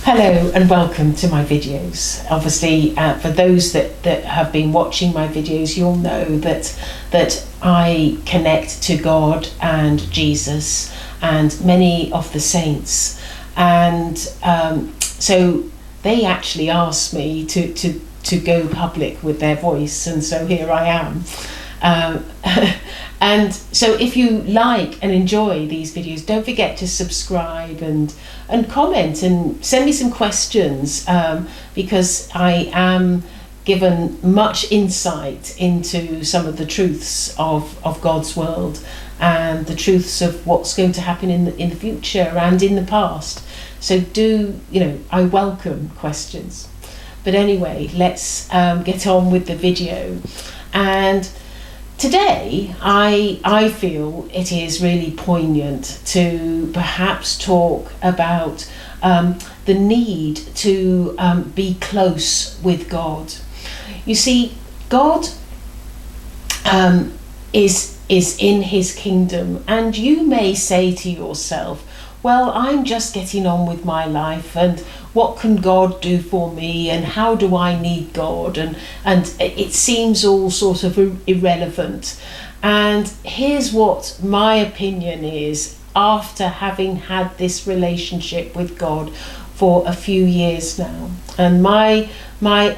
Hello and welcome to my videos. Obviously, for those that have been watching my videos, you'll know that I connect to God and Jesus and many of the saints, and so they actually asked me to go public with their voice, and so here I am. And so if you like and enjoy these videos, don't forget to subscribe and comment and send me some questions, because I am given much insight into some of the truths of God's world and the truths of what's going to happen in the future and in the past. So I welcome questions. But anyway, let's get on with the video. And today, I feel it is really poignant to perhaps talk about the need to be close with God. You see, God is in his kingdom, and you may say to yourself, well, I'm just getting on with my life, and what can God do for me, and how do I need God, and it seems all sort of irrelevant. And here's what my opinion is after having had this relationship with God for a few years now. And my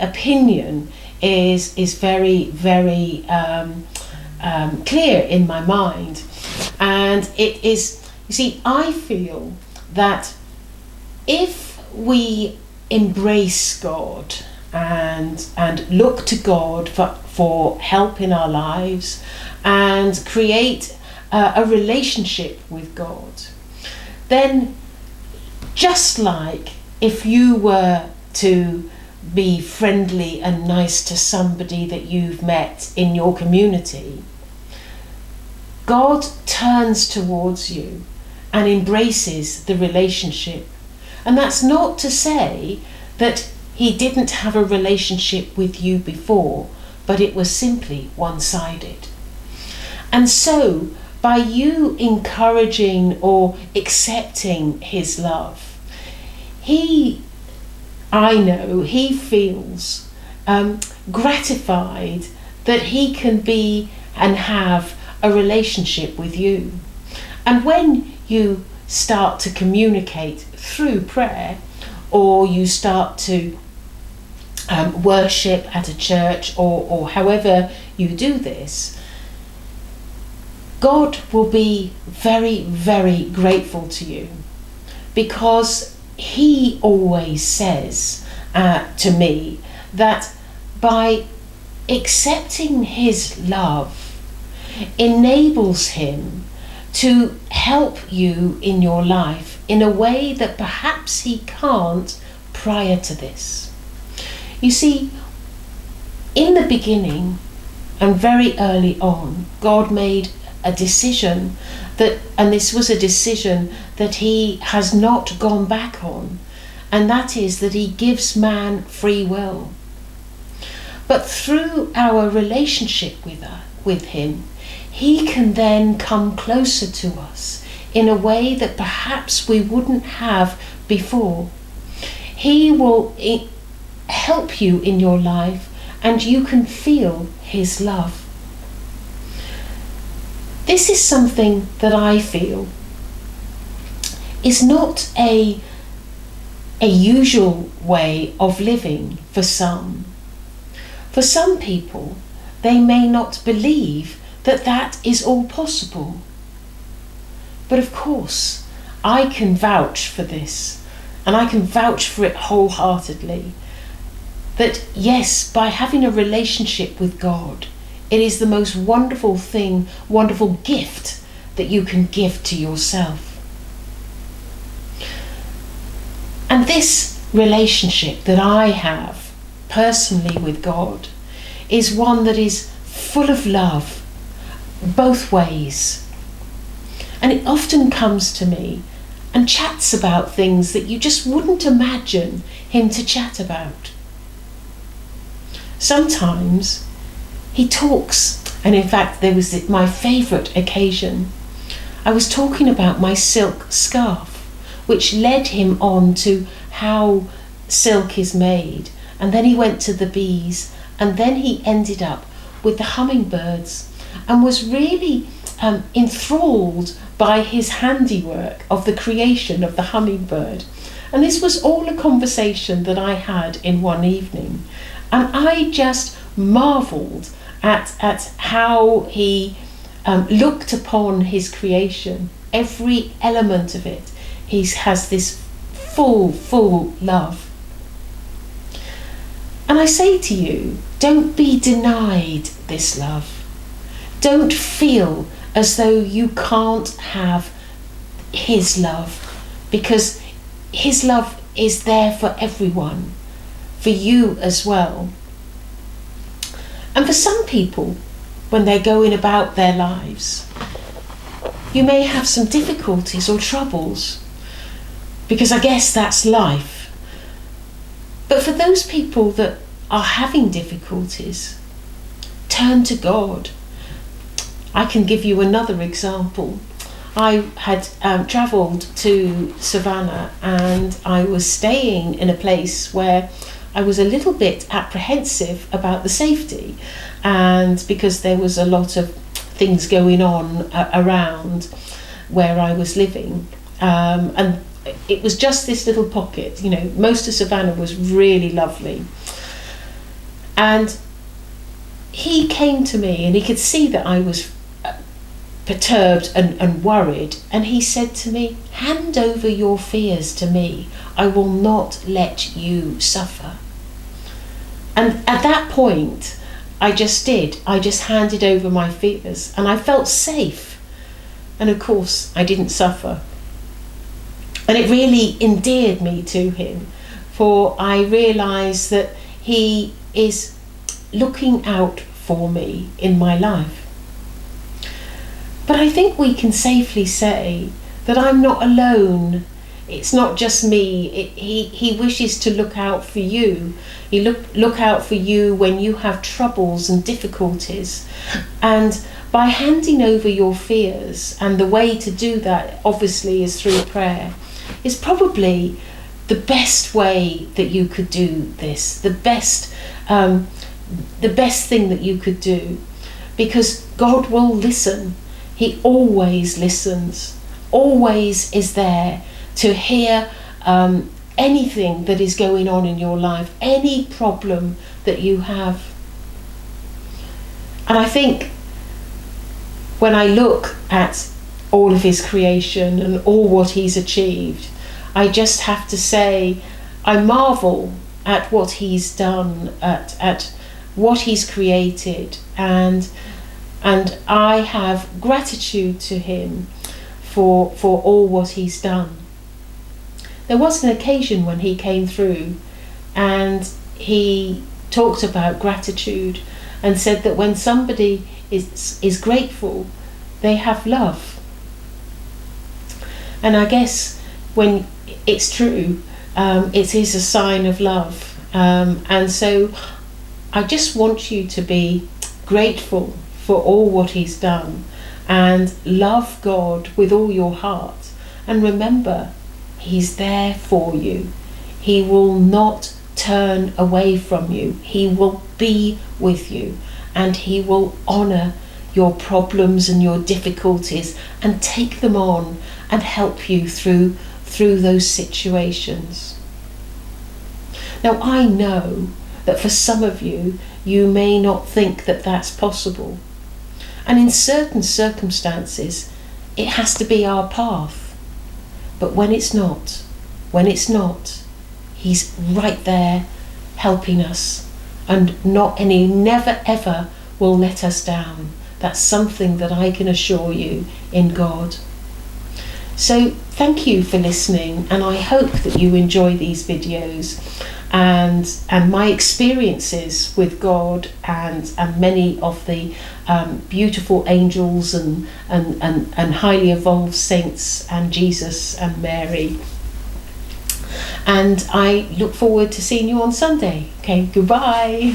opinion is very, very clear in my mind, and it is, you see, I feel that if we embrace God and look to God for help in our lives and create a relationship with God, then just like if you were to be friendly and nice to somebody that you've met in your community, God turns towards you and embraces the relationship. And that's not to say that he didn't have a relationship with you before, but it was simply one-sided. And so, by you encouraging or accepting his love, I know he feels gratified that he can be and have a relationship with you. And when you start to communicate through prayer, or you start to worship at a church, or however you do this, God will be very, very grateful to you, because he always says to me that by accepting his love enables him to help you in your life in a way that perhaps he can't prior to this. You see, in the beginning and very early on, God made a decision and this was a decision that he has not gone back on, and that is that he gives man free will. But through our relationship with him, he can then come closer to us in a way that perhaps we wouldn't have before. He will help you in your life, and you can feel his love. This is something that I feel is not a usual way of living for some. For some people, they may not believe that is all possible. But of course, I can vouch for this, and I can vouch for it wholeheartedly, that yes, by having a relationship with God, it is the most wonderful thing, wonderful gift that you can give to yourself. And this relationship that I have personally with God is one that is full of love, both ways. And it often comes to me and chats about things that you just wouldn't imagine him to chat about. Sometimes he talks, and in fact there was my favourite occasion. I was talking about my silk scarf, which led him on to how silk is made, and then he went to the bees, and then he ended up with the hummingbirds, and was really enthralled by his handiwork of the creation of the hummingbird. And this was all a conversation that I had in one evening, and I just marvelled at how he looked upon his creation. Every element of it, he has this full love. And I say to you, don't be denied this love. Don't feel as though you can't have his love, because his love is there for everyone, for you as well. And for some people, when they're going about their lives, you may have some difficulties or troubles, because I guess that's life. But for those people that are having difficulties, turn to God. I can give you another example. I had travelled to Savannah, and I was staying in a place where I was a little bit apprehensive about the safety, and because there was a lot of things going on around where I was living, and it was just this little pocket. You know, most of Savannah was really lovely. And he came to me, and he could see that I was perturbed and worried, and he said to me, "Hand over your fears to me. I will not let you suffer." And at that point, I just did. I just handed over my fears, and I felt safe. And of course, I didn't suffer. And it really endeared me to him, for I realised that he is looking out for me in my life. But I think we can safely say that I'm not alone. It's not just me. He wishes to look out for you. He look out for you when you have troubles and difficulties. And by handing over your fears, and the way to do that obviously is through prayer, is probably the best way that you could do this, the best thing that you could do, because God will listen. He always listens, always is there to hear anything that is going on in your life, any problem that you have. And I think when I look at all of his creation and all what he's achieved, I just have to say I marvel at what he's done, at what he's created, and I have gratitude to him for all what he's done. There was an occasion when he came through, and he talked about gratitude and said that when somebody is grateful, they have love. And I guess when it's true, it is a sign of love. And so I just want you to be grateful for all what he's done, and love God with all your heart. And remember, he's there for you. He will not turn away from you. He will be with you, and he will honour your problems and your difficulties and take them on and help you through those situations. Now, I know that for some of you, you may not think that that's possible. And in certain circumstances, it has to be our path. But when it's not, he's right there helping us, and he never ever will let us down. That's something that I can assure you in God. So thank you for listening, and I hope that you enjoy these videos and my experiences with God and many of the beautiful angels and highly evolved saints and Jesus and Mary. And I look forward to seeing you on Sunday. Okay, goodbye.